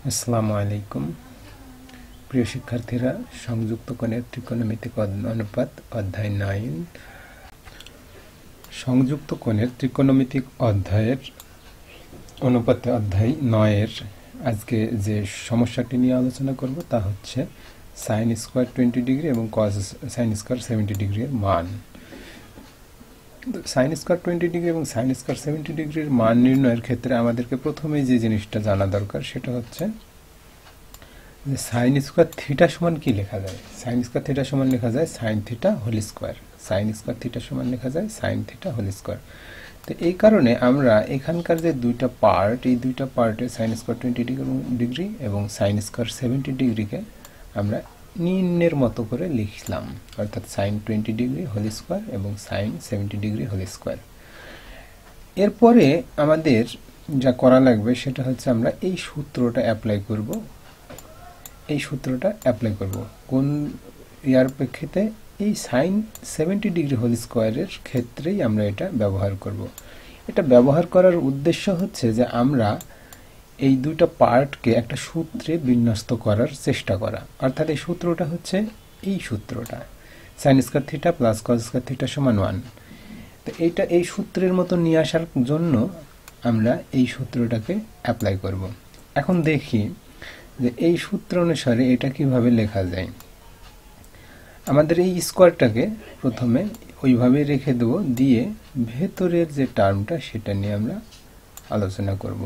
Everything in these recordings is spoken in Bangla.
আসসালামু আলাইকুম প্রিয় শিক্ষার্থীরা, সংযুক্ত কোণের ত্রিকোণমিতিক অনুপাত অধ্যায় 9 সংযুক্ত কোণের ত্রিকোণমিতিক অধ্যায়ের অনুপাতে অধ্যায় 9 এর আজকে যে সমস্যাটি নিয়ে আলোচনা করব তা হচ্ছে sin স্কয়ার 20 ডিগ্রি এবং cos sin স্কয়ার 70 ডিগ্রির মান। sin স্কয়ার 20 ডিগ্রি এবং sin স্কয়ার 70 ডিগ্রির মান নির্ণয়ের ক্ষেত্রে আমাদেরকে প্রথমেই যে জিনিসটা জানা দরকার সেটা হচ্ছে যে sin স্কয়ার থিটা সমান কি লেখা যায়। sin স্কয়ার থিটা সমান লেখা যায় sin theta whole square. sin square theta সমান লেখা যায় sin থিটা হোল স্কয়ার। তো এই কারণে আমরা এখানকার যে দুইটা পার্ট, এই দুইটা পার্টে sin স্কয়ার 20 ডিগ্রি এবং sin স্কয়ার 70 ডিগ্রিকে আমরা নিম্নের মতো করে লিখলাম, অর্থাৎ sin 20 ডিগ্রি হোল স্কয়ার এবং sin 70 ডিগ্রি হোল স্কয়ার। এরপরে আমাদের যা করা লাগবে সেটা হচ্ছে আমরা এই সূত্রটা অ্যাপ্লাই করব। এই সূত্রটা অ্যাপ্লাই করব কোন ইয়ার প্রেক্ষিতে? এই sin 70 ডিগ্রি হোল স্কয়ারের ক্ষেত্রেই আমরা এটা ব্যবহার করব। এটা ব্যবহার করার উদ্দেশ্য হচ্ছে যে আমরা এই দুইটা পার্টকে একটা সূত্রে বিন্যস্ত করার চেষ্টা করা, অর্থাৎ এই সূত্রটা হচ্ছে এই সূত্রটা sin square theta plus cos square theta সমান 1। তো এইটা এই সূত্রের মতো নিয়ে আসার জন্য আমরা এই সূত্রটাকে অ্যাপ্লাই করব। এখন দেখি যে এই সূত্র অনুসারে এটা কিভাবে লেখা যায়। আমাদের এই স্কয়ারটাকে প্রথমে ওইভাবে রেখে দেব, দিয়ে ভেতরের যে টার্মটা সেটা নিয়ে আমরা আলোচনা করব।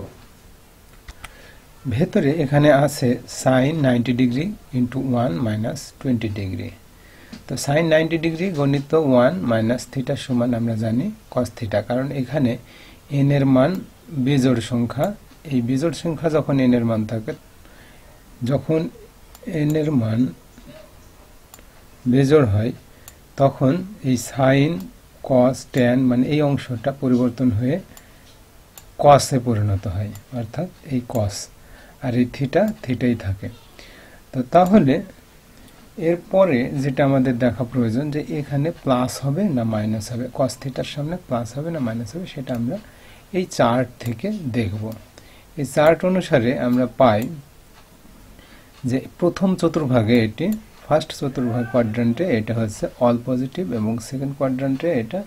ভেতরে এখানে আছে sin 90 degree into 1 minus 20 degree. তো sin 90 ডিগ্রি গণিত 1 মাইনাস থিটা সমান আমরা জানি cos থিটা, কারণ এখানে n এর মান বেজোড় সংখ্যা। এই বেজোড় সংখ্যা যখন n এর মান থাকে, যখন n এর মান বেজোড় হয় তখন এই sin cos tan মানে এই অংশটা পরিবর্তন হয়ে cos এ পরিণত হয়, অর্থাৎ এই cos, আর এই থিটাই থাকে। তো তাহলে এরপরে যেটা আমাদের দেখা প্রয়োজন যে এখানে প্লাস হবে না মাইনাস হবে, cos থিটার সামনে প্লাস হবে না মাইনাস হবে, সেটা আমরা এই চার্ট থেকে দেখব। এই চার্ট অনুসারে আমরা পাই যে প্রথম চতুর্ভাগে এটি, ফার্স্ট চতুর্ভাগ কোয়াড্রান্টে এটা হচ্ছে অল পজিটিভ এবং সেকেন্ড কোয়াড্রান্টে এটা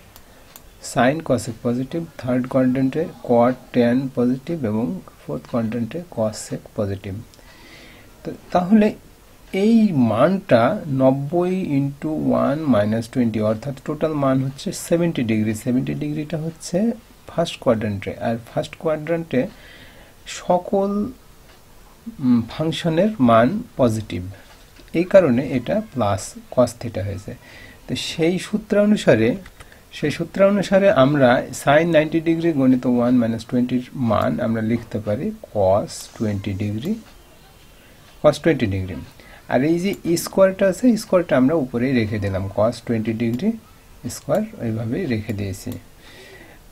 সাইন কসেক পজিটিভ, থার্ড কোয়াড্রান্টে কোয়াড ট্যান পজিটিভ এবং ফোর্থ কোয়াড্রান্টে কসেক পজিটিভ। তাহলে এই মানটা 90 ইন্টু 1 মাইনাস 20, অর্থাৎ টোটাল মান হচ্ছে 70 ডিগ্রি। 70 ডিগ্রিটা হচ্ছে ফার্স্ট কোয়াড্রান্টে, আর ফার্স্ট কোয়াড্রান্টে সকল ফাংশনের মান পজিটিভ, এই কারণে এটা প্লাস cos থিটা হয়েছে। তো সেই সূত্র অনুসারে আমরা sin 90 ডিগ্রি গণিত 1 মাইনাস 20 মান আমরা লিখতে পারি cos 20 ডিগ্রি। আর এই যে স্কোয়ারটা আছে, স্কোয়ারটা আমরা উপরেই রেখে দিলাম, cos 20 ডিগ্রি স্কোয়ার ওইভাবেই রেখে দিয়েছি।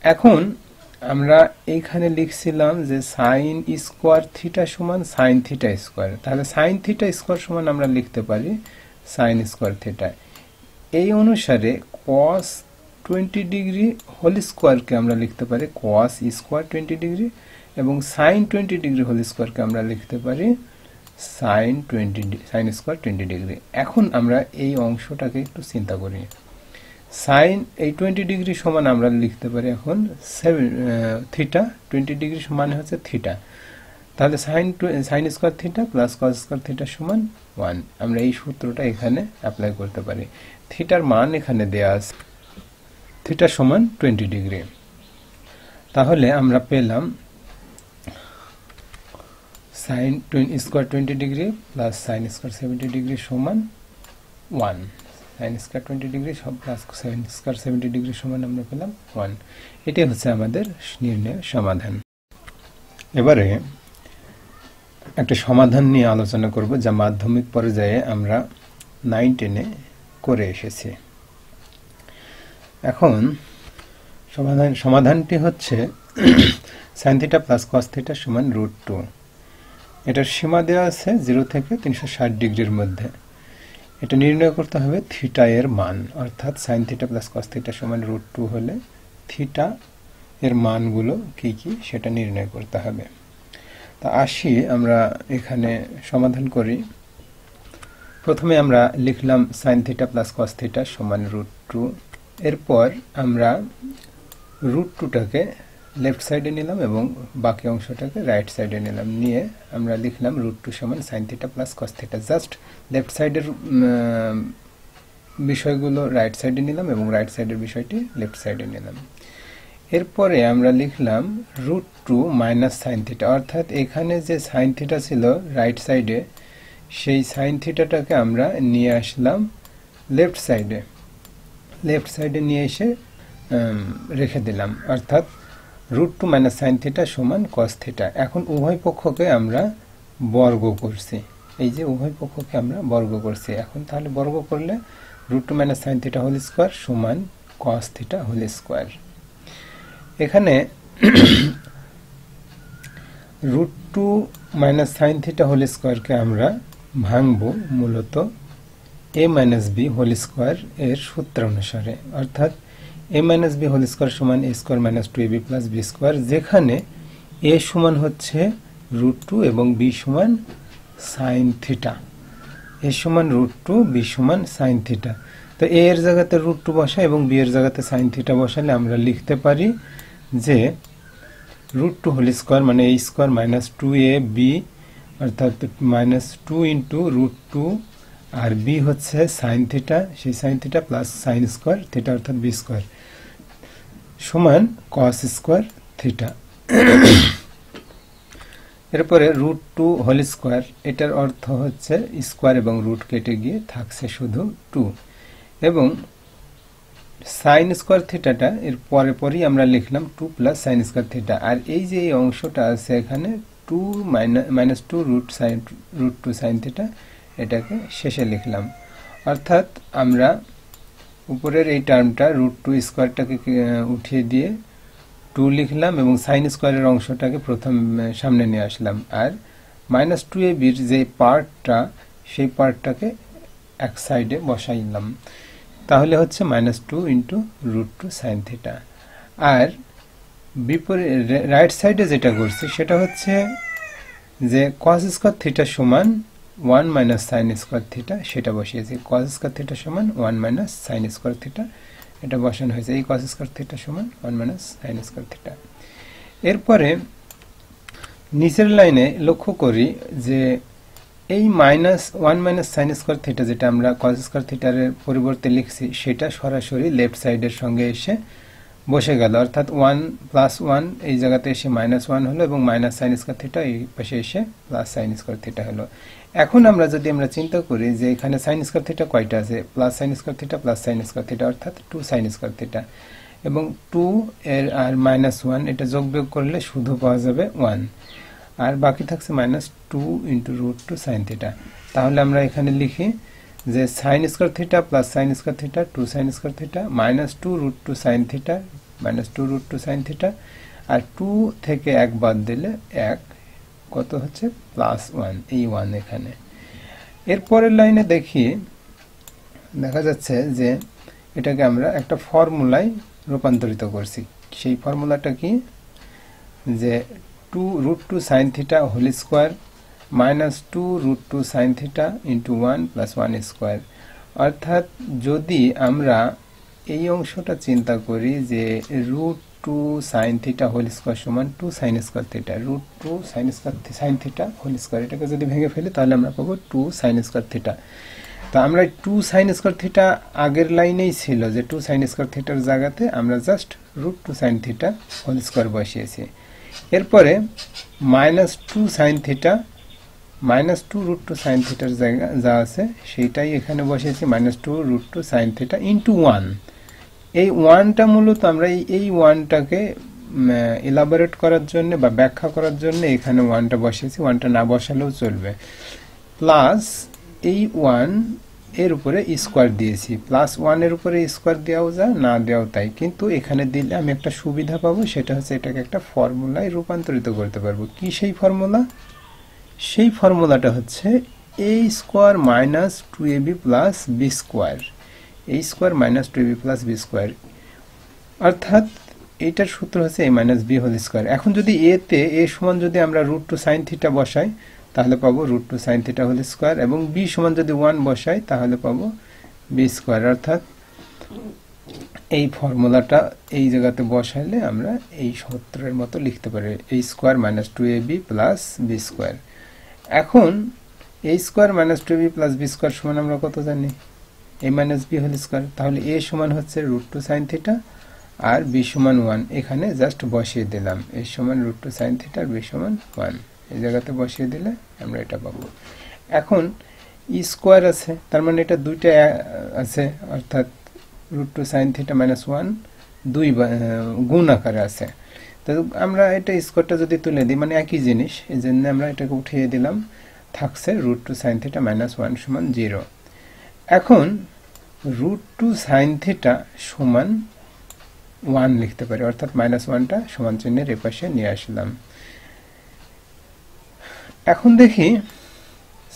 এখন আমরা এইখানে লিখছিলাম যে sin স্কোয়ার থিটা সমান sin থিটা স্কোয়ার, তাহলে sin থিটা স্কোয়ার সমান আমরা লিখতে পারি sin স্কোয়ার থিটা। এই অনুসারে cos 20 ডিগ্রি হোল স্কোয়ারকে আমরা লিখতে পারি cos স্কোয়ার 20 ডিগ্রি এবং sin 20 ডিগ্রি হোল স্কোয়ারকে আমরা লিখতে পারি sin স্কোয়ার 20 ডিগ্রি। এখন আমরা এই অংশটাকে একটু চিন্তা করি। sin এই 20 ডিগ্রি সমান আমরা লিখতে পারি এখন থিটা, 20 ডিগ্রি সমান হচ্ছে থিটা, তাহলে sin square theta plus cos square theta সমান 1। আমরা এই সূত্রটা এখানে অ্যাপ্লাই করতে পারি। থিটার মান এখানে দেয়া আছে, থিটা সমান 20 ডিগ্রি। তাহলে আমরা পেলাম sin square 20 degree plus sin square 70 degree সমান 1। sin স্কয়ার 20 ডিগ্রি সব প্লাস sin স্কয়ার 70 ডিগ্রি সমান আমরা পেলাম 1। এটাই হচ্ছে আমাদের নির্ণয়ের সমাধান। এবারে একটা সমাধান নিয়ে আলোচনা করব যা মাধ্যমিক পর্যায়ে আমরা 9-10 করে এসেছি। এখন সমাধানটি হচ্ছে sin theta plus cos theta সমান √2। এটার সীমা দেওয়া আছে 0 থেকে 360 ডিগ্রির মধ্যে। এটা নির্ণয় করতে হবে থিটা এর মান, অর্থাৎ sin theta plus cos theta সমান √2 হলে থিটা এর মানগুলো কি কি সেটা নির্ণয় করতে হবে। তা আসি আমরা এখানে সমাধান করি। প্রথমে আমরা লিখলাম sin θ প্লাস cos θ সমান √2। এরপর আমরা √2টাকে লেফট সাইডে নিলাম এবং বাকি অংশটাকে রাইট সাইডে নিলাম, নিয়ে আমরা লিখলাম √2 সমান sin θ plus cos θ। Just left সাইডের বিষয়গুলো রাইট সাইডে নিলাম এবং রাইট সাইডের বিষয়টি লেফট সাইডে নিলাম। এরপরে আমরা লিখলাম √2 মাইনাস sin θ, অর্থাৎ এখানে যে sin θ ছিল রাইট সাইডে সেই sin θটাকে আমরা নিয়ে আসলাম লেফট সাইডে নিয়ে এসে রেখে দিলাম, অর্থাৎ √2 মাইনাস sin θ সমান cos θ। এখন উভয় পক্ষকে আমরা বর্গ করছি, এই যে উভয় পক্ষকে আমরা বর্গ করছি। এখন তাহলে বর্গ করলে √2 মাইনাস sin θ হোল স্কয়ার সমান cos θ হোল স্কয়ার। এখানে √2 মাইনাস sin θ হোল স্কয়ারকে আমরা ভাঙবো মূলত a minus b whole square এর সূত্র অনুসারে, অর্থাৎ a minus b whole square সমান a square minus 2ab plus b square, যেখানে a সমান হচ্ছে √2 এবং b সমান sin θ। a সমান √2, b সমান sin θ। তো a এর জায়গাতে √2 বসাই এবং b এর জায়গাতে sin θ বসালে আমরা লিখতে পারি যে √2 হোল স্কয়ার মানে a স্কয়ার মাইনাস 2ab, অর্থাৎ মাইনাস 2 ইন্টু √2, আর b হচ্ছে sin θ, সেই sin θ প্লাস sin স্কয়ার θ অর্থাৎ b স্কয়ার সমান cos স্কয়ার θ। এরপরে √2 হোল স্কয়ার, এটার অর্থ হচ্ছে স্কয়ার এবং রুট কেটে গিয়ে থাকছে শুধু 2, এবং sin স্কয়ার থিটাটা এর পরেই আমরা লিখলাম 2 প্লাস sin স্কয়ার থিটা। আর এই যে এই অংশটা আছে এখানে 2 মাইনাস 2 √2 sin থিটা, এটাকে শেষে লিখলাম। অর্থাৎ আমরা উপরের এই টার্মটা √2 স্কয়ারটাকে উঠিয়ে দিয়ে 2 লিখলাম এবং sin স্কয়ারের অংশটাকে প্রথম সামনে নিয়ে আসলাম, আর মাইনাস 2ab এর যে পার্টটা সেই পার্টটাকে এক সাইডে বসাইলাম, তাহলে হচ্ছে মাইনাস 2 ইন্টু √2 sin θ। আর বিপরীত রাইট সাইডে যেটা করছি সেটা হচ্ছে যে cos স্কয়ার θ সমান 1 মাইনাস sin স্কয়ার θ, সেটা বসিয়েছি। cos স্কয়ার θ সমান 1 মাইনাস sin স্কয়ার θ, এটা বসানো হয়েছে। এই cos স্কয়ার θ সমান 1 মাইনাস sin স্কয়ার θ। এরপরে নিচের লাইনে লক্ষ্য করি যে এই মাইনাস 1 মাইনাস sin স্কয়ার θ যেটা আমরা cos স্কয়ার θ এর পরিবর্তে লিখছি সেটা সরাসরি লেফট সাইডের সঙ্গে এসে বসে গেল, অর্থাৎ 1 প্লাস 1 এই জায়গাতে এসে মাইনাস 1 হলো এবং মাইনাস sin স্কয়ার θ এই পাশে এসে প্লাস sin স্কয়ার θ হলো। এখন আমরা চিন্তা করি যে এখানে sin স্কয়ার θ কয়টা আছে, plus sin square θ plus sin square θ, অর্থাৎ 2 sin স্কয়ার θ, এবং 2 এর আর মাইনাস 1 এটা যোগ বিয়োগ করলে শুধু পাওয়া যাবে 1, আর বাকি থাকছে মাইনাস 2 ইন্টু √2 sin θ। তাহলে আমরা এখানে লিখি যে sin square θ plus sin square θ 2 sin square θ minus 2 √2 sin θ minus 2 √2 sin θ, আর 2 থেকে 1 বাদ দিলে 1, কত হচ্ছে প্লাস 1, এই 1 এখানে। এরপরের লাইনে দেখা যাচ্ছে যে এটাকে আমরা একটা ফর্মুলায় রূপান্তরিত করছি। সেই ফর্মুলাটা কি, যে 2 √2 sin θ whole square minus 2 √2 sin θ into 1 plus 1 square. অর্থাৎ যদি আমরা এই অংশটা চিন্তা করি যে √2 sin θ হোল স্কয়ার সমান 2 sin square θ, √2 sin θ whole square, এটাকে যদি ভেঙে ফেলি তাহলে আমরা পাবো 2 sin স্কয়ার θ। তো আমরা 2 sin স্কয়ার θ আগের লাইনেই ছিল যে 2 sin স্কয়ার θ এর জায়গাতে আমরা জাস্ট √2 sin θ হোল স্কয়ার বসিয়েছি। এরপরে মাইনাস 2 sin θ মাইনাস 2 √2 sin θ এর জায়গা যা আছে সেইটাই এখানে বসিয়েছি, মাইনাস 2 √2 sin θ ইন্টু 1। এই 1টা মূলত আমরা এই 1টাকে এলাবোরেট করার জন্য বা ব্যাখ্যা করার জন্য এখানে 1টা বসিয়েছি, 1টা না বসালেও চলবে, প্লাস এই 1 এর উপরে স্কয়ার দিয়েছি, প্লাস 1 এর উপরে স্কয়ার দেওয়াও যায় না দেওয়াও তাই, কিন্তু এখানে দিলে আমি একটা সুবিধা পাবো, সেটা হচ্ছে এটাকে একটা ফর্মুলায় রূপান্তরিত করতে পারবো। কি সেই ফর্মুলা? সেই ফর্মুলাটা হচ্ছে a square minus 2ab plus b square, a square minus 2ab plus b square. অর্থাৎ এইটার সূত্র হচ্ছে a minus b whole square. এখন যদি এতে a সমান যদি আমরা রুট টু সাইন থিটা বসাই তাহলে পাবো root two sine theta whole square, এবং বি সমান যদি 1 বসাই তাহলে পাবো বি স্কোয়ার। অর্থাৎ এই ফর্মুলাটা এই জায়গাতে বসাইলে আমরা এই সূত্রের মতো লিখতে পারি a square minus 2ab plus b square. এখন a square minus 2ab plus b square সমান আমরা কত জানি? a minus b whole square. তাহলে a সমান হচ্ছে রুট টু সাইন থিটা আর বি সমান 1, এখানে জাস্ট বসিয়ে দিলাম a সমান রুট টু সাইন থিটা আর বি সমান 1, এই জায়গাতে বসিয়ে দিলে আমরা এটা পাবো। এখন স্কোয়ার আছে, তার মানে এটা দুইটা আছে, অর্থাৎ root two sine theta minus 1 দুই গুণ আকারে আছে। তো আমরা এটা স্কোয়ারটা যদি তুলে দিই মানে একই জিনিস, এই জন্য আমরা এটাকে উঠিয়ে দিলাম, থাকছে root two sine theta minus 1 সমান 0। এখন রুট টু সাইন থিটা সমান 1 লিখতে পারি, অর্থাৎ মাইনাস 1টা সমান চিহ্নের এপাশে নিয়ে আসলাম। এখন দেখি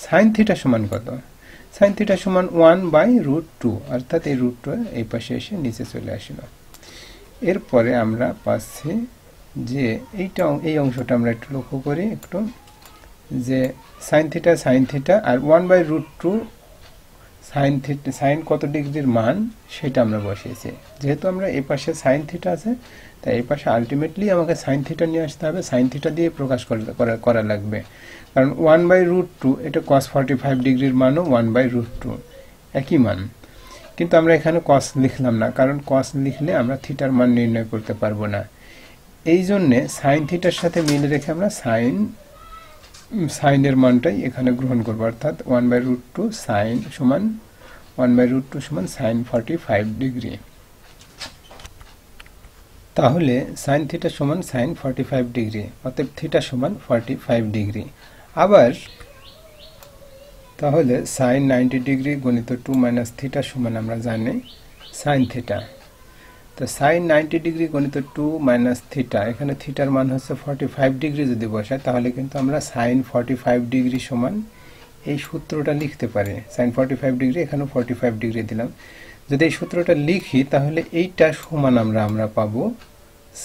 সাইন থিটা সমান কত? সাইন থিটা সমান 1/√2, অর্থাৎ এই রুট টু এই পাশে এসে নিচে চলে আসলো। এরপরে আমরা পাচ্ছি যে এই অংশটা আমরা একটু লক্ষ্য করি একটু, যে সাইন থিটা আর 1/√2 সাইন কত ডিগ্রির মান সেটা আমরা বসিয়েছি। যেহেতু আমরা এই পাশে সাইন থিটা আছে, তাই এই পাশে আলটিমেটলি আমাকে সাইন থিটা নিয়ে আসতে হবে, সাইন থিটা দিয়ে প্রকাশ করা লাগবে, কারণ 1/√2 এটা cos 45 ডিগ্রির মানও 1/√2 একই মান। কিন্তু আমরা এখানে cos লিখলাম না, কারণ cos লিখলে আমরা থিটার মান নির্ণয় করতে পারবো না। এই জন্যে সাইন থিটার সাথে মিল রেখে আমরা সাইনের মানটাই এখানে গ্রহণ করবো, অর্থাৎ 1/√2 সাইন সমান 1/√2 সমান সাইন 45 ডিগ্রি। তাহলে সাইন থিটা সমান সাইন 45 ডিগ্রি, অতএব থিটা সমান 45 ডিগ্রি। আবার তাহলে সাইন 90 ডিগ্রি গণিত 2 মাইনাস থিটা সমান আমরা জানি সাইন থিটা। তো সাইন 90 ডিগ্রি গণিত 2 মাইনাস থিটা, এখানে থিটার মান হচ্ছে 45 ডিগ্রি যদি বসাই তাহলে কিন্তু আমরা সাইন 45 ডিগ্রি সমান এই সূত্রটা লিখতে পারি। সাইন 45 ডিগ্রি, এখানে 45 ডিগ্রি দিলাম। যদি এই সূত্রটা লিখি তাহলে এইটা সমান আমরা পাবো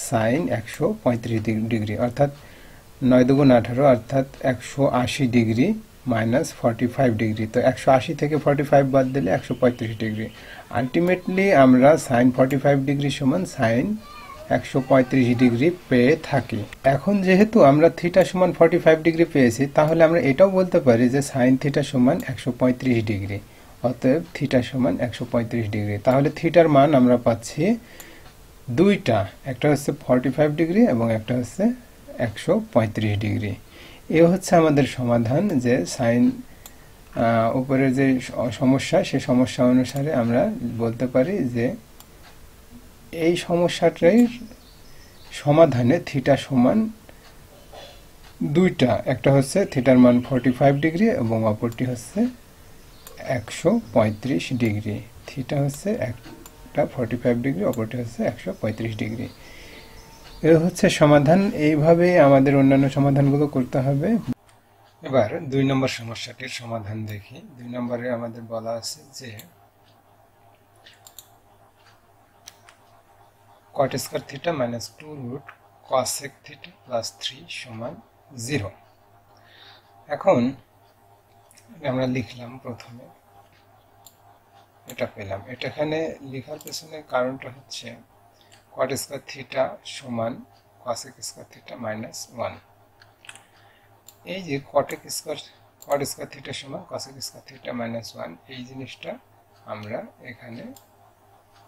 সাইন 135 ডিগ্রি, অর্থাৎ 9 দুগুণ 18, অর্থাৎ 180 ডিগ্রি মাইনাস 45 ডিগ্রি। তো 180 থেকে 45 বাদ দিলে 135 ডিগ্রি। আলটিমেটলি আমরা সাইন 45 ডিগ্রি সমান সাইন 135 ডিগ্রি পেয়ে থাকি। এখন যেহেতু আমরা থিটা সমান 45 ডিগ্রি পেয়েছি, তাহলে আমরা এটাও বলতে পারি যে সাইন থিটা সমান 135 ডিগ্রি, অতএব থিটা সমান 135 ডিগ্রি। তাহলে থিটার মান আমরা পাচ্ছি দুইটা, একটা হচ্ছে 45 ডিগ্রি এবং একটা হচ্ছে 135 ডিগ্রি। এ হচ্ছে আমাদের সমাধান, যে সাইন উপরে যে সমস্যা সে সমস্যা অনুসারে আমরা বলতে পারি যে এই সমস্যাটির সমাধানে থিটা সমান দুইটা, একটা হচ্ছে থিটার মান 45 ডিগ্রি এবং অপরটি হচ্ছে 135 ডিগ্রি। থিটা হচ্ছে একটা 45 ডিগ্রি, অপরটি হচ্ছে 135 ডিগ্রি। এ হচ্ছে সমাধান। এইভাবে আমাদের অন্যান্য সমাধানগুলো করতে হবে। এবার 2 নম্বর সমস্যাটির সমাধান দেখি। 2 নম্বরে আমাদের বলা আছে যে cot square theta minus 2 root cosec theta plus 3 সমান 0। এখন আমরা লিখলাম, প্রথমে এটা পেলাম। এটা এখানে লেখার পেছনে কারণটা হচ্ছে cot স্কয়ার থিটা সমান cosec স্কয়ার থিটা মাইনাস 1। এই যে cot স্কয়ার থিটা সমান cosec স্কয়ার থিটা মাইনাস 1, এই জিনিসটা আমরা এখানে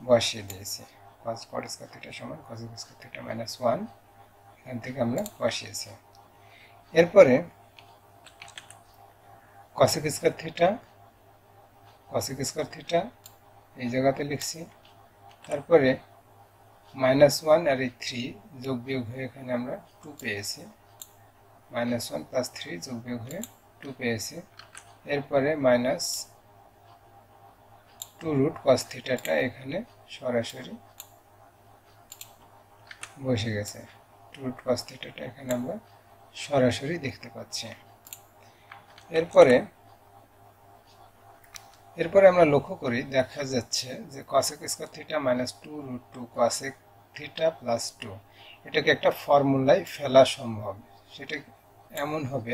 বসিয়ে দিয়েছি। cot স্কয়ার থিটা সমান cosec স্কয়ার থিটা মাইনাস 1 এখান থেকে আমরা বসিয়েছি। এরপরে cosec স্কয়ার থিটা এই জায়গাতে লিখছি। তারপরে -1 আর এই 3 যোগ বিয়োগ হয়ে এখানে আমরা 2 পেয়েছি। -1 প্লাস 3 যোগ বিয়োগ হয়ে 2 পেয়েছি। এরপরে -2 রুট cos থিটাটা এখানে সরাসরি বসে গেছে। 2 রুট cos থিটাটা এখানে আমরা সরাসরি দেখতে পাচ্ছি। এরপরে আমরা লক্ষ্য করি, দেখা যাচ্ছে যে cosec square theta minus 2 root 2 cosec theta plus 2, এটাকে একটা ফর্মুলায় ফেলা সম্ভব। সেটা এমন হবে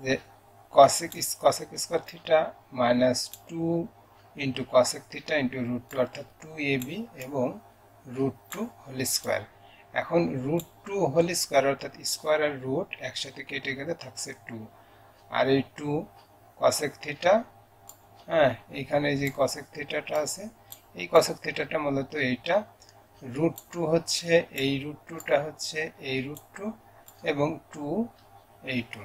যে cosec square theta minus 2 into cosec theta into √2 অর্থাৎ 2ab এবং √2 হোল স্কয়ার। এখন √2 হোল স্কয়ার অর্থাৎ স্কয়ার আর রুট একসাথে কেটে গেলে থাকছে 2, আর এই 2 cosec থিটা, হ্যাঁ এইখানে যে cosec থিটাটা আছে, এই cosec থিটাটা মূলত এইটা, √2 হচ্ছে এই √2টা হচ্ছে এই √2 এবং 2 এই 2।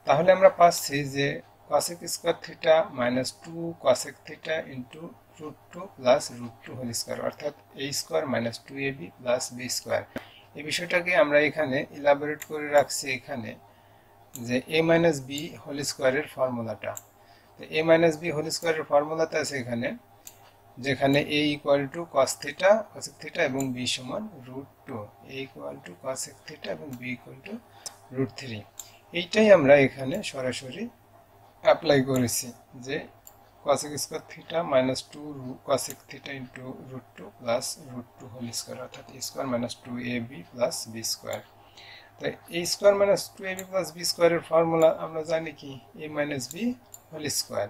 তাহলে আমরা পাচ্ছি যে cosec square theta minus 2 cosec theta into √2 plus √2 whole square অর্থাৎ a square minus 2ab plus b square. এই বিষয়টাকে আমরা এখানে ইলাবোরেট করে রাখছি এখানে যে a মাইনাস b হোল স্কয়ারের ফর্মুলাটা। তো a মাইনাস b হোল স্কয়ারের ফর্মুলাতে আছে এখানে, যেখানে a equal to cos theta cosec theta এবং b সমান √2, a equal to cosec theta এবং b ইকুয়াল টু √3। এইটাই আমরা এখানে সরাসরি অ্যাপ্লাই করেছি যে cosec square theta minus 2 cosec theta into √2 plus √2 whole square অর্থাৎ a square minus 2ab plus b square. তো a square minus 2ab plus b স্কয়ারের ফর্মুলা আমরা জানি কি a minus b whole square.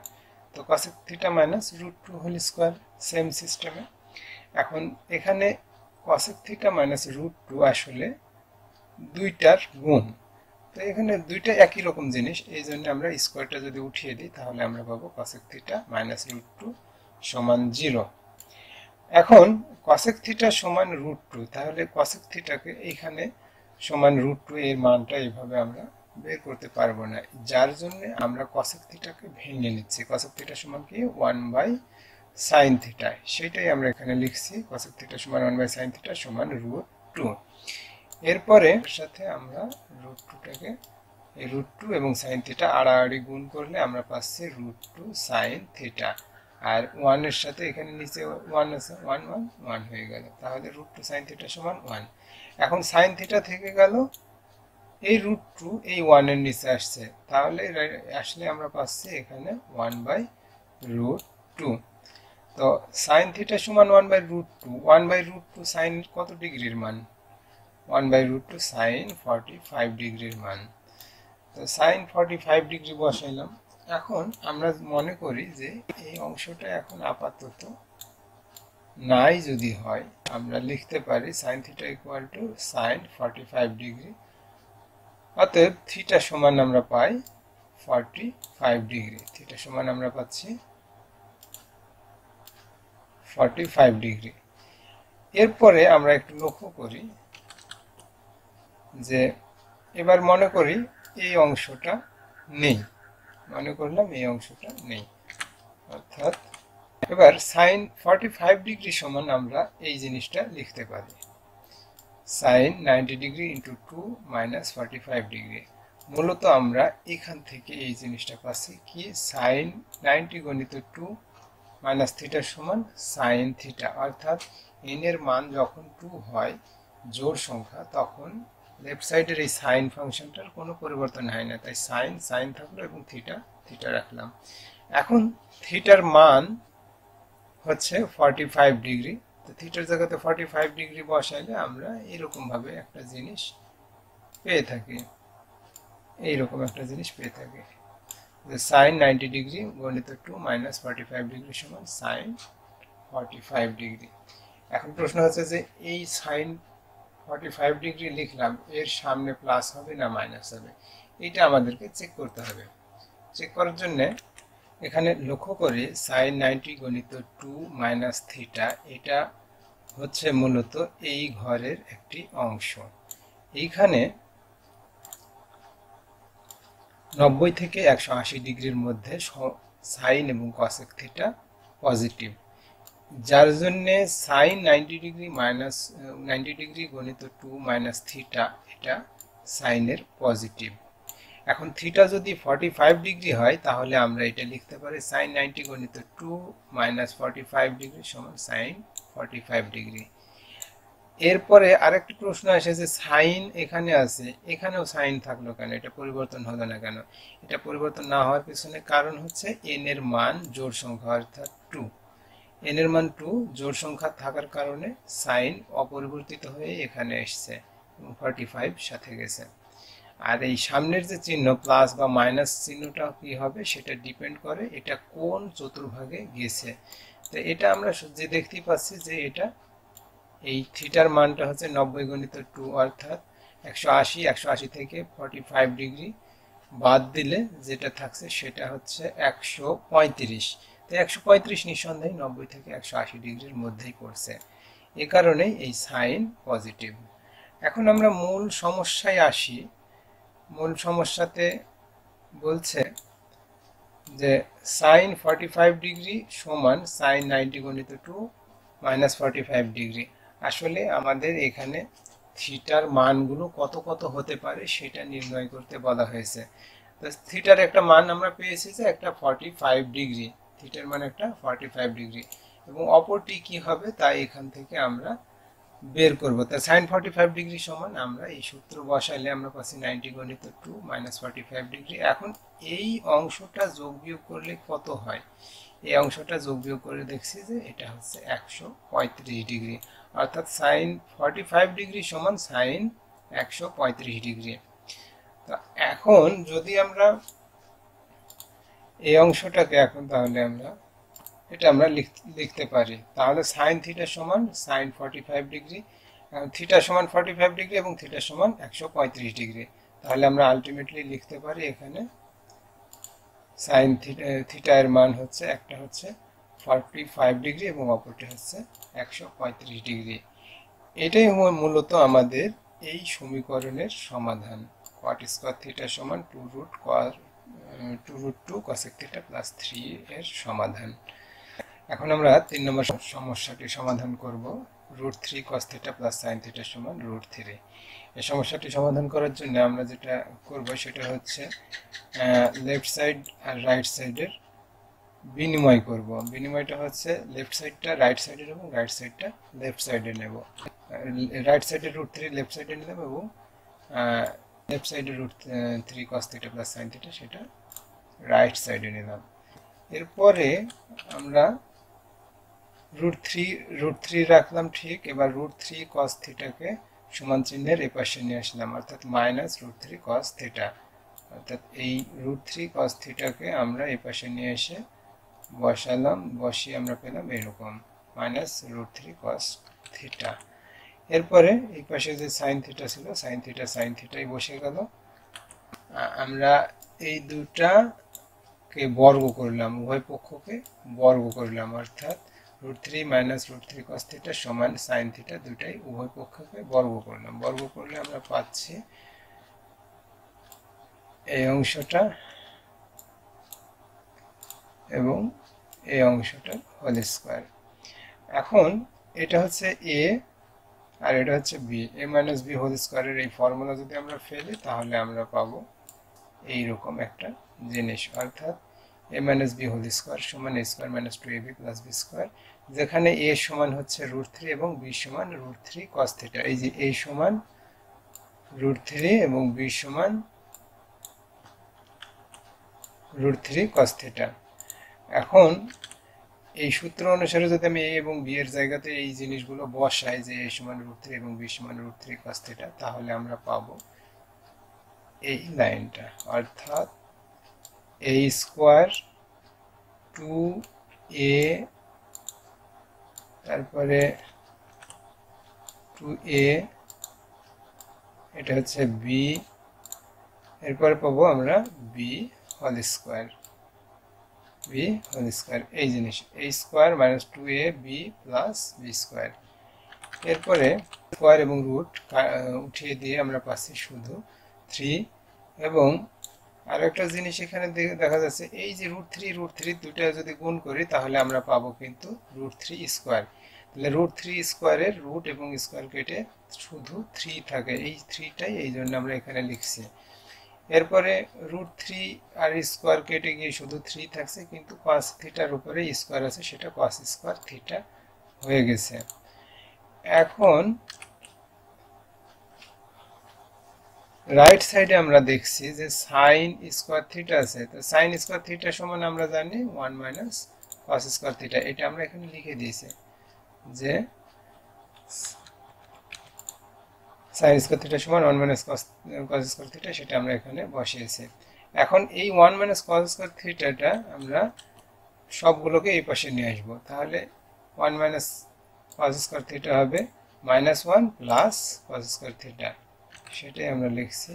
তো cosec theta minus √2 whole square same সিস্টেমে। এখন এখানে cosec থিটা মাইনাস √2 আসলে দুইটার গুণ, তো এখানে দুইটা একই রকম জিনিস, এই জন্য আমরা স্কয়ারটা যদি উঠিয়ে দিই তাহলে আমরা পাবো cosec থিটা মাইনাস √2 সমান 0। এখন cosec থিটা সমান √2, তাহলে cosec থিটাকে এখানে সমান √2 এর মানটা এইভাবে আমরা বের করতে পারবো না, যার জন্য আমরা cosec থিটাকে ভেঙে নিচ্ছি। cosec থিটা সমান কি 1/sin থিটা, সেটাই আমরা এখানে লিখছি cosec থিটা সমান 1/sin থিটা সমান √2। এরপরে এর সাথে আমরা √2টাকে এই √2 এবং sin থিটা আড়াআড়ি গুণ করলে আমরা পাচ্ছি √2 sin থিটা, আর 1 এর সাথে এখানে নিচে 1 আছে, 1 1 1 হয়ে গেল, তাহলে √2 sin থিটা সমান 1। এখন sin থিটা থেকে গেল এই √2 এই 1 এর নিচে আসছে, তাহলে আসলে আমরা পাচ্ছি এখানে 1/√2। তো sin থিটা সমান 1/√2, 1/√2 sin কত ডিগ্রির মান, 1/√2 sin 45 ডিগ্রির মান। তো sin 45 ডিগ্রি বসাইলাম। এখন আমরা মনে করি যে এই অংশটা এখন আপাতত নাই যদি হয়, আমরা লিখতে পারি sin theta equal to sin 45 degree, অতএব থিটা সমান আমরা পাই 45 ডিগ্রি, থিটা সমান আমরা পাচ্ছি 45 ডিগ্রি। এরপরে আমরা একটু লক্ষ্য করি যে এবার মনে করি এই অংশটা নেই, মনে করলাম এই অংশটা নেই, অর্থাৎ এবার sin 45 ডিগ্রি সমান আমরা এই জিনিসটা লিখতে পারি sin 90 degree into 2 minus 45 degree. মূলত আমরা এখান থেকে এই জিনিসটা পাচ্ছি কি sin 90 গণিত 2 মাইনাস থিটা সমান sin থিটা, অর্থাৎ n এর মান যখন 2 হয় জোড় সংখ্যা তখন লেফট সাইডের এই সাইন ফাংশনটার কোনো পরিবর্তন হয় না, তাই সাইন থাকলো এবং থিটা রাখলাম। এখন থিটার মান হচ্ছে 45 ডিগ্রি, তো থিটার জায়গাতে 45 ডিগ্রি বসাইলে আমরা এরকম ভাবে একটা জিনিস পেয়ে থাকি, এইরকম একটা জিনিস পেয়ে থাকি যে sin 90 ডিগ্রি গণিত 2 মাইনাস 45 ডিগ্রি সমান sin 45 ডিগ্রি। এখন প্রশ্ন হচ্ছে যে এই sin 45 ডিগ্রি লিখলাম, এর সামনে প্লাস হবে না মাইনাস হবে, এটা আমাদেরকে চেক করতে হবে। চেক করার জন্য এখানে লক্ষ্য করি sin 90 গণিত 2 মাইনাস থিটা, এটা হচ্ছে মূলত এই ঘরের একটি অংশ। এইখানে 90 থেকে 180 ডিগ্রির মধ্যে সাইন এবং cosec থিটা পজিটিভ, যার জন্য sin 90 ডিগ্রি মাইনাস 90 ডিগ্রি গণিত 2 মাইনাস থিটা এটা সাইনের পজিটিভ। এখন থিটা যদি 45 ডিগ্রি হয় তাহলে আমরা এটা লিখতে পারি sin 90 গণিত 2 মাইনাস 45 ডিগ্রি সমান sin 45 ডিগ্রি। এরপরে আরেকটি প্রশ্ন আসে যে সাইন এখানে আছে, এখানেও সাইন থাকলো কেন, এটা পরিবর্তন হলো না কেন? এটা পরিবর্তন না হওয়ার পিছনে কারণ হচ্ছে n এর মান জোড় সংখ্যা অর্থাৎ 2, n এর মান 2, জোড় সংখ্যা থাকার কারণে সাইন অপরিবর্তিত হয়ে এখানে এসছে এবং 45 সাথে গেছে। আর এই সামনের যে চিহ্ন প্লাস বা মাইনাস চিহ্নটা কি হবে সেটা ডিপেন্ড করে এটা কোন চতুর্ভাগে গেছে। তো এটা আমরা যে দেখতেই পাচ্ছি যে এটা এই থিটার মানটা হচ্ছে 90 গুণিত 2 অর্থাৎ 180 থেকে 45 ডিগ্রি বাদ দিলে যেটা থাকছে সেটা হচ্ছে 135। তো 135 নিঃসন্দেহে 90 থেকে 180 ডিগ্রির মধ্যেই পড়ছে, এ কারণেই এই সাইন পজিটিভ। এখন আমরা মূল সমস্যায় আসি। মূল সমস্যাতে বলছে যে সাইন 45 ডিগ্রি সমান সাইন 90 গুণিত 2 মাইনাস 45 ডিগ্রি। আসলে আমাদের এখানে থিটার মানগুলো কত কত হতে পারে সেটা নির্ণয় করতে বলা হয়েছে। তো থিটার একটা মান আমরা পেয়েছি যে একটা 45 ডিগ্রি, থিটার মান একটা 45 ডিগ্রি, এবং অপরটি কি হবে তাই এখান থেকে আমরা বের করব। তা সাইন 45 ডিগ্রি সমান আমরা এই সূত্র বসাইলে আমরা পাচ্ছি 90 গুণিত 2 মাইনাস 45 ডিগ্রি। এখন এই অংশটা যোগ বিয়োগ করলে কত হয়? এই অংশটা যোগ বিয়োগ করে দেখছি যে এটা হচ্ছে 135 ডিগ্রি, অর্থাৎ সাইন 45 ডিগ্রি সমান সাইন 135 ডিগ্রি। তো এখন যদি আমরা এই অংশটাকে এখন তাহলে আমরা লিখতে পারি, তাহলে সাইন থিটা সমান সাইন 45 ডিগ্রি, থিটা সমান 45 ডিগ্রি এবং থিটা সমান 135 ডিগ্রি। তাহলে আমরা আলটিমেটলি লিখতে পারি এখানে সাইন থিটা এর মান হচ্ছে একটা হচ্ছে 45 ডিগ্রি এবং অপরটি হচ্ছে 135 ডিগ্রি। এটাই মূলত আমাদের এই সমীকরণের সমাধান। cot স্কয়ার থিটা সমান 2√2 cosec থিটা প্লাস 3 এর সমাধান। এখন আমরা 3 নম্বর সমস্যাটি সমাধান করব। √3 cos theta plus sin theta সমান √3। এই সমস্যাটি সমাধান করার জন্য আমরা যেটা করব সেটা হচ্ছে লেফট সাইড আর রাইট সাইডের বিনিময় করব। বিনিময়টা হচ্ছে লেফট সাইডটা রাইট সাইডের এবং রাইট সাইডটা লেফট সাইডে নেব। রাইট সাইডে √3 লেফট সাইডে নিলাম এবং লেফট সাইডে √3 cos theta plus sin theta সেটা রাইট সাইডে নিলাম। এরপরে আমরা √3 রাখলাম ঠিক। এবার √3 cos থিটাকে সমান চিহ্নের এপাশে নিয়ে আসলাম, অর্থাৎ মাইনাস √3 cos থিটা, অর্থাৎ এই √3 cos থিটাকে আমরা এপাশে নিয়ে এসে বসালাম, বসিয়ে আমরা পেলাম এরকম মাইনাস √3 cos থিটা। এরপরে এই পাশে যে sin থিটা ছিল sin থিটাই বসে গেল। আমরা এই দুটাকে বর্গ করলাম, উভয় পক্ষকে বর্গ করলাম, অর্থাৎ √3 মাইনাস √3 cos থিটা সমান sin থিটা, দুটাই উভয় পক্ষকে বর্গ করলাম। বর্গ করলে আমরা পাচ্ছি এই অংশটা এবং এই অংশটা হোল স্কয়ার। এখন এটা হচ্ছে a আর এটা হচ্ছে b, a minus b whole স্কয়ারের এই ফর্মুলা যদি আমরা ফেলি তাহলে আমরা পাবো এইরকম একটা জিনিস, অর্থাৎ a minus b whole square সমান a square minus 2ab plus b square, যেখানে a সমান হচ্ছে √3 এবং b সমান √3 cos থিটা। এই যে a সমান √3 এবং b সমান √3 cos থিটা। এখন এই সূত্র অনুসারে যদি আমি a এবং b এর জায়গাতে এই জিনিসগুলো বসাই যে a সমান √3 এবং b সমান √3 cos থিটা, তাহলে আমরা পাবো এই লাইনটা, অর্থাৎ a স্কয়ার 2a তারপরে 2a, এটা হচ্ছে b, এরপরে পাবো আমরা b হোল স্কয়ার, এই জিনিস a square minus 2ab plus b square. এরপরে স্কয়ার এবং রুট উঠিয়ে দিয়ে আমরা পাচ্ছি শুধু 3, এবং আরেকটা জিনিস এখানে দেখা যাচ্ছে এই যে √3 দুটো যদি গুণ করি তাহলে আমরা পাবো কিন্তু √3 স্কয়ার। তাহলে √3 স্কয়ারের রুট এবং স্কয়ার কেটে শুধু 3 থাকে, এই 3টাই এই জন্য আমরা এখানে লিখছি। এরপরে √3 আর স্কয়ার কেটে গিয়ে শুধু 3 থাকছে, কিন্তু cos থিটার উপরে স্কয়ার আছে সেটা cos স্কয়ার থিটা হয়ে গেছে। এখন রাইট সাইডে আমরা দেখছি যে sin স্কয়ার থিটা আছে, তো sin স্কয়ার থিটা সমান আমরা জানি 1 মাইনাস cos স্কয়ার থিটা, এটা আমরা এখানে লিখে দিয়েছি যে sin স্কয়ার থিটা সমান 1 মাইনাস cos স্কয়ার থিটা, সেটা আমরা এখানে বসিয়েছি। এখন এই 1 মাইনাস cos স্কয়ার থিটাটা আমরা সবগুলোকে এই পাশে নিয়ে আসব, তাহলে 1 মাইনাস cos স্কয়ার থিটা হবে -1 প্লাস cos স্কয়ার থিটা, সেটাই আমরা লিখছি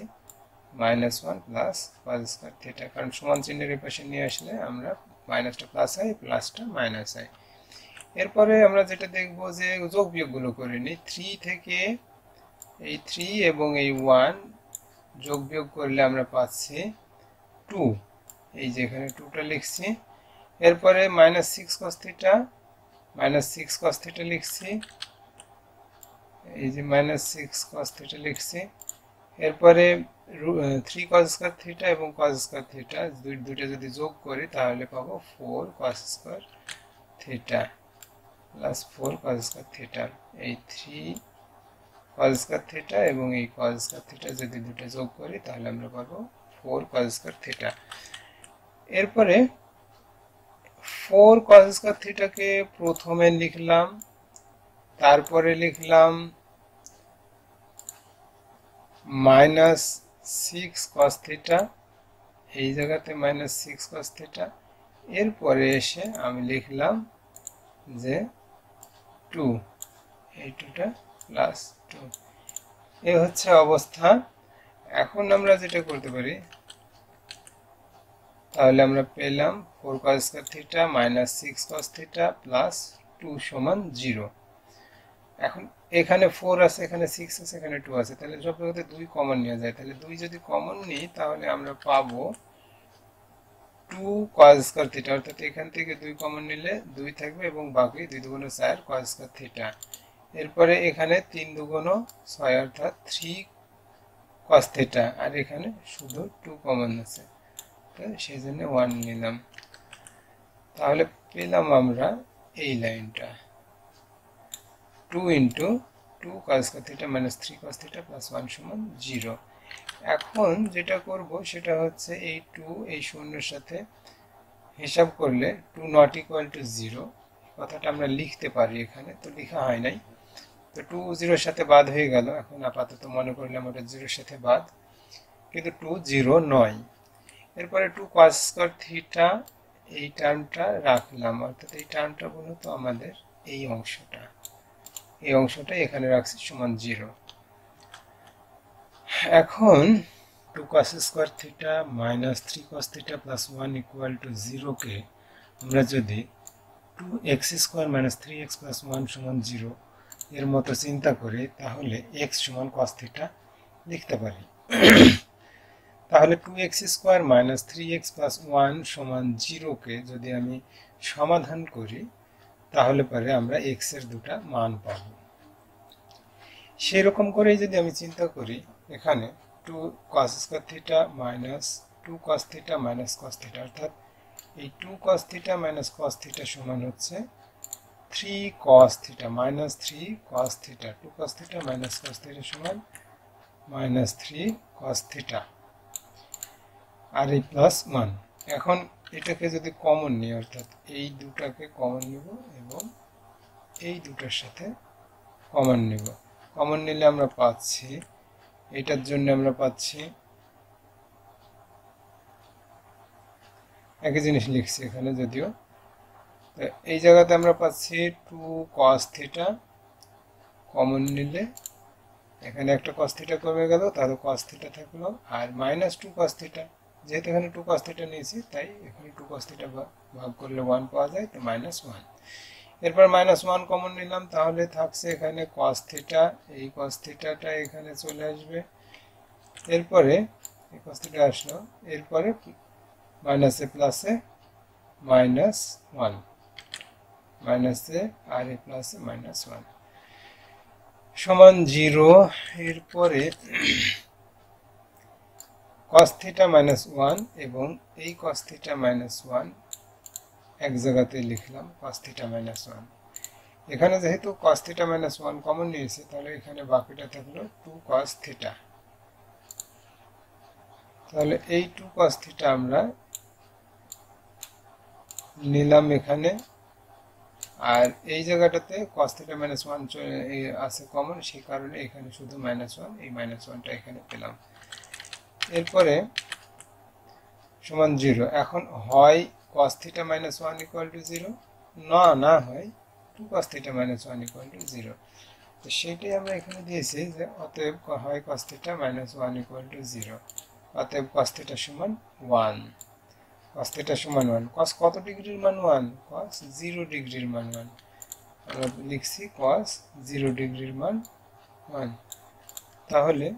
-1 প্লাস cos স্কয়ার থিটা, কারণ সমান চিহ্নের এই পাশে নিয়ে আসলে আমরা মাইনাসটা প্লাস হয়, প্লাসটা মাইনাস হয়। এরপরে আমরা যেটা দেখব যে যোগ বিয়োগগুলো করে নিই। 3 থেকে এই 3 এবং এই 1 যোগ বিয়োগ করলে আমরা পাচ্ছি 2, এই যে এখানে 2টা লিখছি। এরপরে -6 cos থিটা, -6 cos থিটা লিখছি, এই যে -6 cos থিটা লিখছি। এরপরে 3 cos স্কয়ার থিটা এবং cos স্কয়ার থিটা দুইটা যদি যোগ করি তাহলে পাবো 4 cos square theta plus 4 cos square theta. এই 3 cos স্কয়ার থিটা এবং এই cos স্কয়ার থিটা যদি দুটো যোগ করি তাহলে আমরা পাবো 4 cos স্কয়ার থিটা। এরপরে 4 cos স্কয়ার থিটাকে প্রথমে লিখলাম, তারপরে লিখলাম -6 cos থিটা, এই জায়গাতে -6 cos থিটা। এরপরে এসে আমি লিখলাম যে 2, এই 2টা প্লাস 2, এই হচ্ছে অবস্থা। এখন আমরা যেটা করতে পারি, তাহলে আমরা পেলাম 4 cos square theta -6 cos theta plus 2 সমান 0। এখন এখানে 4 আছে, এখানে 6 আছে, এখানে 2 আছে, তাহলে সব জায়গাতে 2 কমন নেওয়া যায়। তাহলে 2 যদি কমন নিই তাহলে আমরা পাবো 2 cos স্কয়ার থিটা, অর্থাৎ এখান থেকে 2 কমন নিলে 2 থাকবে এবং বাকি 2 দুগুণ 4 cos স্কয়ার থিটা। এরপরে এখানে 3 দুগুণ 6 অর্থাৎ 3 cos থিটা, আর এখানে শুধু 2 কমন আছে, সেই জন্য 1 নিলাম। তাহলে পেলাম আমরা এই লাইনটা 2 × 2 cos square theta -3 cos theta plus 1 সমান 0। এখন যেটা করব সেটা হচ্ছে এই 2 এই শূন্যের সাথে হিসাব করলে 2 not equal to 0 কথাটা আমরা লিখতে পারি, এখানে তো লেখা হয় নাই, তো 2 0 এর সাথে বাদ হয়ে গেল। এখন আপাতত মনে করলাম ওটা 0 এর সাথে বাদ, কিন্তু 2 0 নয়। এরপরে 2 cos স্কয়ার থিটা এই টার্মটা রাখলাম, অর্থাৎ এই টার্মটা মূলত আমাদের এই অংশটা, এই অংশটা এখানে রাখছি সমান 0। এখন 2 cos square theta -3 cos theta plus 1 equal to 0 কে আমরা যদি 2x স্কয়ার -3x প্লাস 1 সমান 0 এর মতো চিন্তা করি, তাহলে x সমান cos থিটা লিখতে পারি। তাহলে 2x স্কয়ার -3x প্লাস 1 সমান 0 কে যদি আমি সমাধান করি তাহলে পরে আমরা x এর দুটো মান পাব। সেই রকম করে যদি আমি চিন্তা করি, এখানে 2 cos square theta -2 cos theta cos theta, অর্থাৎ এই 2 cos থিটা cos থিটা সমান হচ্ছে 3 cos theta -3 cos theta, 2 cos theta cos theta সমান -3 cos থিটা, আর এই প্লাস 1। এখন এটাকে যদি কমন নিই, অর্থাৎ এই দুটাকে কমন নিব এবং এই দুটার সাথে কমন নিব, কমন নিলে আমরা পাচ্ছি, এটার জন্য আমরা পাচ্ছি একই জিনিস লিখছি এখানে যদিও, তো এই জায়গাতে আমরা পাচ্ছি 2 cos থিটা, কমন নিলে এখানে একটা cos থিটা কমে গেল, তাহলে cos থিটা থাকলো, আর -2 cos থিটা, যেহেতু এখানে 2 cos থিটা নিয়েছি তাই এখানে 2 cos থিটা ভাগ করলে 1 পাওয়া যায়, তো -1। এরপর -1 কমন নিলাম, তাহলে থাকছে এখানে cos থিটা, এই cos থিটাটা এখানে চলে আসবে। এরপরে এই cos থিটা আসলো, এরপরে মাইনাসে প্লাসে -1, মাইনাসে আর এই প্লাসে -1 সমান 0। এরপরে cos থিটা -1 এবং এই cos থিটা -1 এক জায়গাতে লিখলাম cos থিটা -1। এখানে যেহেতু cos থিটা -1 কমন নিয়েছে, তাহলে এখানে বাকিটা থাকলো 2 cos থিটা। তাহলে এই 2 cos থিটা আমরা নিলাম এখানে, আর এই জায়গাটাতে cos θ মাইনাস 1 আছে কমন, সেই কারণে এখানে শুধু -1, এই -1টা এখানে পেলাম। এরপরে সমান 0। এখন হয় cos θ মাইনাস 1 ইকুয়াল টু 0, না হয় 2 cos θ মাইনাস 1 ইকুয়াল টু 0। তো সেটাই আমরা এখানে দিয়েছি যে অতএব হয় cos θ মাইনাস 1 ইকুয়াল টু 0, অতএব cos θ সমান 1। cos θ সমান 1, cos কত ডিগ্রির মান 1? cos 0 ডিগ্রির মান 1। আমরা লিখছি cos 0 ডিগ্রির মান 1। তাহলে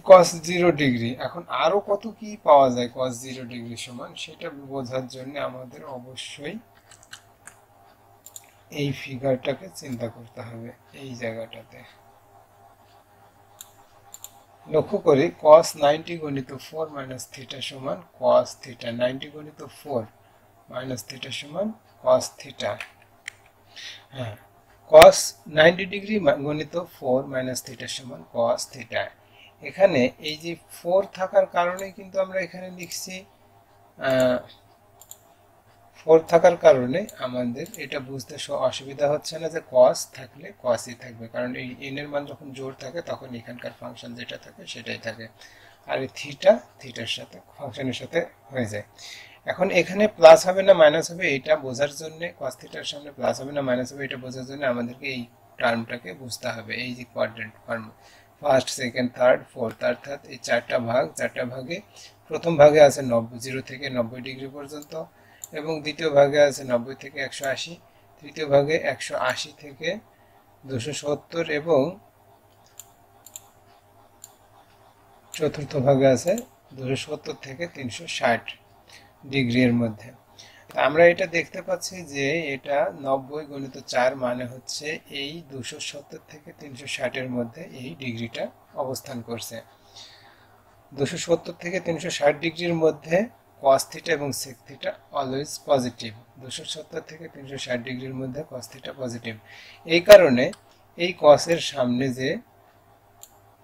cos 0 ডিগ্রি, এখন আরো কত কি পাওয়া যায় cos 0 ডিগ্রি সমান, সেটা বোঝার জন্য আমাদের অবশ্যই এই ফিগারটাকে চিন্তা করতে হবে। এই জায়গাটাতে লক্ষ্য করি cos 90 গুণিত 4 মাইনাস থিটা সমান cos থিটা, 90 গুণিত 4 মাইনাস থিটা সমান cos থিটা। হ্যাঁ, cos 90 ডিগ্রি গুণিত 4 মাইনাস থিটা সমান cos থিটা। এখানে এই যে 4 থাকার কারণে কিন্তু আমরা এখানে লিখছি 4 থাকার কারণে আমাদের এটা বুঝতে অসুবিধা হচ্ছে না যে cos থাকলে cosই থাকবে, কারণ এই n এর মান যখন জোড় থাকে তখন এখানকার ফাংশন যেটা থাকে সেটাই থাকে, আর এই থিটার সাথে ফাংশনের সাথে হয়ে যায়। এখন এখানে প্লাস হবে না মাইনাস হবে এটা বোঝার জন্য, cos থিটার সামনে প্লাস হবে না মাইনাস হবে এটা বোঝার জন্য আমাদেরকে এই টার্মটাকে বুঝতে হবে। এই যে quadrant form, first, second, third, fourth, অর্থাৎ এই চারটা ভাগে প্রথম ভাগে আছে 0 থেকে 90 ডিগ্রি পর্যন্ত, এবং দ্বিতীয় ভাগে আছে 90 থেকে 180, তৃতীয় ভাগে 180 থেকে 270, এবং চতুর্থ ভাগে আছে 270 থেকে 360 ডিগ্রি এর মধ্যে। আমরা এটা দেখতে পাচ্ছি যে এটা 90 গুণিত 4 মানে হচ্ছে এই 270 থেকে 360 এর মধ্যে এই ডিগ্রিটা অবস্থান করছে। 270 থেকে 360 ডিগ্রির মধ্যে cos θ এবং sec θ অলওয়েজ পজিটিভ। 270 থেকে 360 ডিগ্রির মধ্যে cos θ পজিটিভ। এই কারণে এই cos এর সামনে যে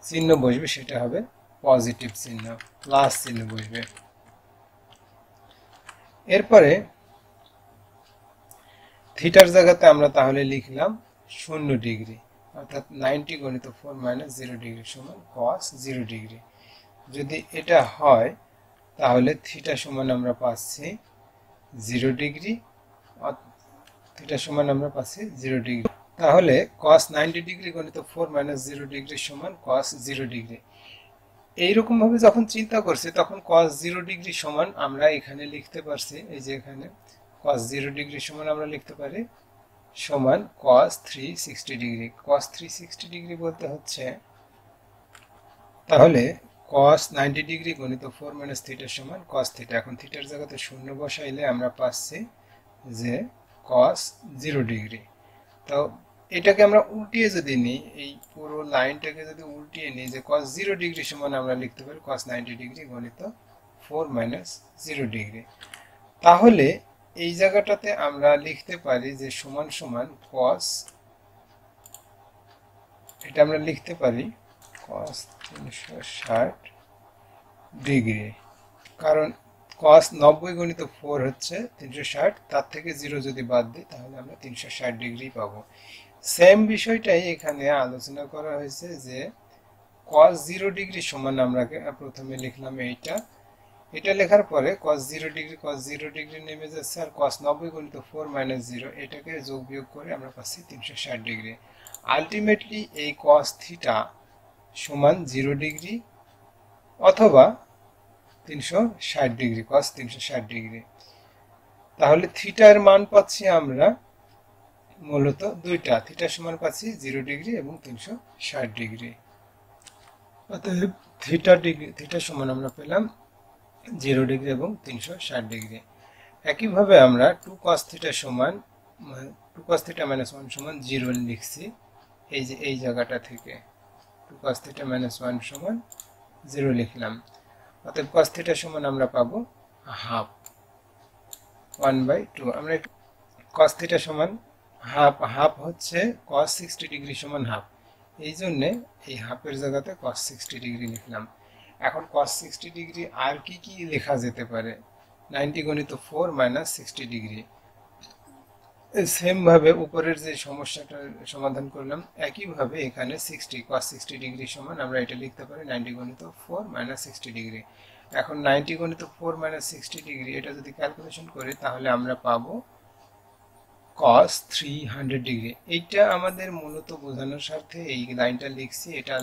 চিহ্ন বসবে সেটা হবে পজিটিভ চিহ্ন, প্লাস চিহ্ন বসবে। এরপরে থিটার জায়গাতে আমরা তাহলে লিখলাম 0 ডিগ্রি, অর্থাৎ 90 গুণিত 4 মাইনাস 0 ডিগ্রি সমান cos 0 ডিগ্রি। যদি এটা হয় তাহলে থিটা সমান আমরা পাচ্ছি 0 ডিগ্রি, থিটা সমান আমরা পাচ্ছি 0 ডিগ্রি। তাহলে cos 90 ডিগ্রি গুণিত 4 মাইনাস 0 ডিগ্রি সমান cos 0 ডিগ্রি। এইরকম ভাবে যখন চিন্তা করছি তখন cos 0 ডিগ্রি সমান আমরা এখানে লিখতে পারছি, এই যে এখানে cos 0 ডিগ্রি সমান আমরা লিখতে পারি সমান cos 360 ডিগ্রি। cos 360 ডিগ্রি বলতে হচ্ছে তাহলে cos 90 ডিগ্রি গুণিত 4 মাইনাস থিটা সমান cos থিটা। এখন থিটার জায়গাতে 0 বসাইলে আমরা পাচ্ছি যে cos 0 ডিগ্রি। তো এটাকে আমরা উল্টিয়ে যদি নিই, এই পুরো লাইনটাকে যদি উল্টিয়ে নিই যে cos 0 ডিগ্রি সমান আমরা লিখতে পারি cos 90 ডিগ্রি গুণিত 4 মাইনাস 0 ডিগ্রি। তাহলে এই জায়গাটাতে আমরা লিখতে পারি যে সমান সমান cos, এটা আমরা লিখতে পারি cos 360 ডিগ্রি, কারণ cos 90 গুণিত 4 হচ্ছে 360, তার থেকে 0 যদি বাদ দিই তাহলে আমরা 360 ডিগ্রি পাবো। সেম বিষয়টাই এখানে আলোচনা করা হয়েছে যে cos 0 ডিগ্রি সমান আমরা প্রথমে লিখলাম এটা লেখার পরে cos 0 ডিগ্রি নেমে যাচ্ছে, আর cos 90 গুণিত 4 মাইনাস 0 এটাকে যোগ বিয়োগ করে আমরা পাচ্ছি 360 ডিগ্রি। আলটিমেটলি এই cos থিটা সমান 0 ডিগ্রি অথবা 360 ডিগ্রি, cos 360 ডিগ্রি। তাহলে থিটার মান পাচ্ছি আমরা মূলত দুইটা, থিটা সমান পাচ্ছি 0 ডিগ্রি এবং 360 ডিগ্রি। অতএব থিটা সমান আমরা পেলাম 0 ডিগ্রি এবং 360 ডিগ্রি। একইভাবে আমরা 2 cos থিটা সমান 2 cos থিটা মাইনাস 1 সমান 0 লিখছি, এই যে এই জায়গাটা থেকে 2 cos থিটা মাইনাস 1 সমান 0 লিখলাম। অতএব cos থিটা সমান আমরা পাবো হাফ, 1/2। আমরা cos থিটা সমান হাফ হচ্ছে cos 60 ডিগ্রি সমান হাফ, এই জন্যে এই হাফের জায়গাতে cos 60 ডিগ্রি লিখলাম। এখন cos 60 ডিগ্রি আর কি লেখা যেতে পারে 90 গুণিত 4 মাইনাস 60 ডিগ্রি। সেম ভাবে উপরের যে সমস্যাটা সমাধান করলাম একইভাবে এখানে 60 cos 60 ডিগ্রি সমান আমরা এটা লিখতে পারি 90 গুণিত 4 মাইনাস 60 ডিগ্রি। এখন 90 গুণিত 4 মাইনাস 60 ডিগ্রি এটা যদি ক্যালকুলেশন করি তাহলে আমরা পাবো cos 300 ডিগ্রি। এইটা আমাদের মূলত বোঝানোর স্বার্থে এই লাইনটা লিখছি, এটা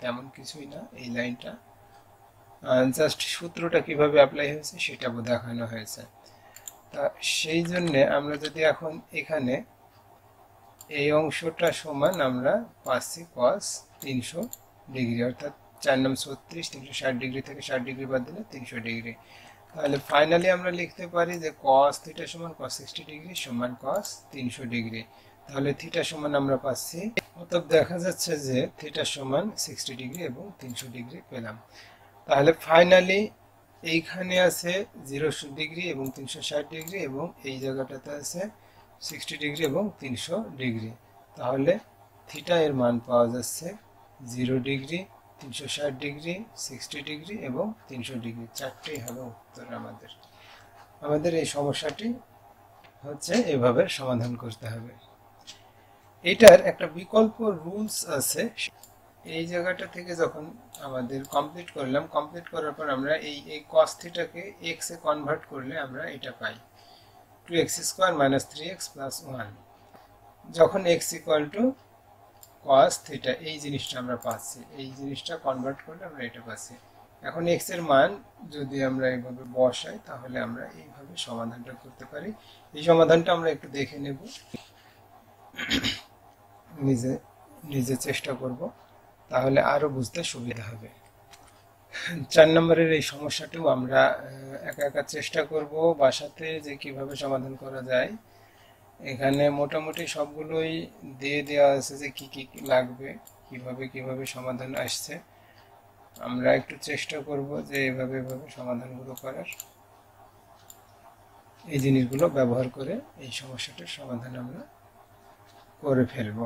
তেমন কিছুই না, এই লাইনটা জাস্ট সূত্রটা কিভাবে অ্যাপ্লাই হয়েছে সেটা দেখানো হয়েছে। তা সেই জন্য আমরা যদি এখন এখানে এই অংশটা সমান আমরা পাচ্ছি cos 300 ডিগ্রি, অর্থাৎ 4 নাম 36, 360 ডিগ্রি থেকে 60 ডিগ্রি বাদ দিলে 300 ডিগ্রি। তাহলে ফাইনালি আমরা লিখতে পারি যে cos থিটা সমান cos 60 ডিগ্রি সমান cos 300 ডিগ্রি। তাহলে থিটা সমান আমরা পাচ্ছি, অতএব দেখা যাচ্ছে যে থিটা সমান 60 ডিগ্রি এবং 300 ডিগ্রি পেলাম। তাহলে ফাইনালি এইখানে আছে 0 ডিগ্রি এবং 360 ডিগ্রি এবং এই জায়গাটাতে আছে 60 ডিগ্রি এবং 300 ডিগ্রি। তাহলে থিটা এর মান পাওয়া যাচ্ছে 0 ডিগ্রি, 360 ডিগ্রি, 60 ডিগ্রি এবং 300 ডিগ্রি, চারটেই হবে উত্তর। আমাদের এই সমস্যাটি হচ্ছে এভাবে সমাধান করতে হবে। এটার একটা বিকল্প রুলস আছে, এই জায়গাটা থেকে যখন আমাদের কমপ্লিট করলাম, কমপ্লিট করার পর আমরা এই cos থিটাকে x এ কনভার্ট করলে আমরা এটা পাই 2x square minus 3x plus 1। যখন x equal to cos theta এই জিনিসটা আমরা পাচ্ছি, এই জিনিসটা কনভার্ট করলে আমরা এটা পাচ্ছি। এখন x এর মান যদি আমরা এইভাবে বসাই তাহলে আমরা এইভাবে সমাধানটা করতে পারি। এই সমাধানটা আমরা একটু দেখে নেব, নিজে চেষ্টা করব, তাহলে আরো বুঝতে সুবিধা হবে। 4 নম্বরের এই সমস্যাটিও আমরা একা একা চেষ্টা করব বাসাতে যে কিভাবে সমাধান করা যায়। এখানে মোটামুটি সবগুলোই দিয়ে দেওয়া আছে যে কি কি লাগবে, কিভাবে সমাধান আসছে। আমরা একটু চেষ্টা করব যে এভাবে সমাধানগুলো করার, এই জিনিসগুলো ব্যবহার করে এই সমস্যাটার সমাধান আমরা করে ফেলবো।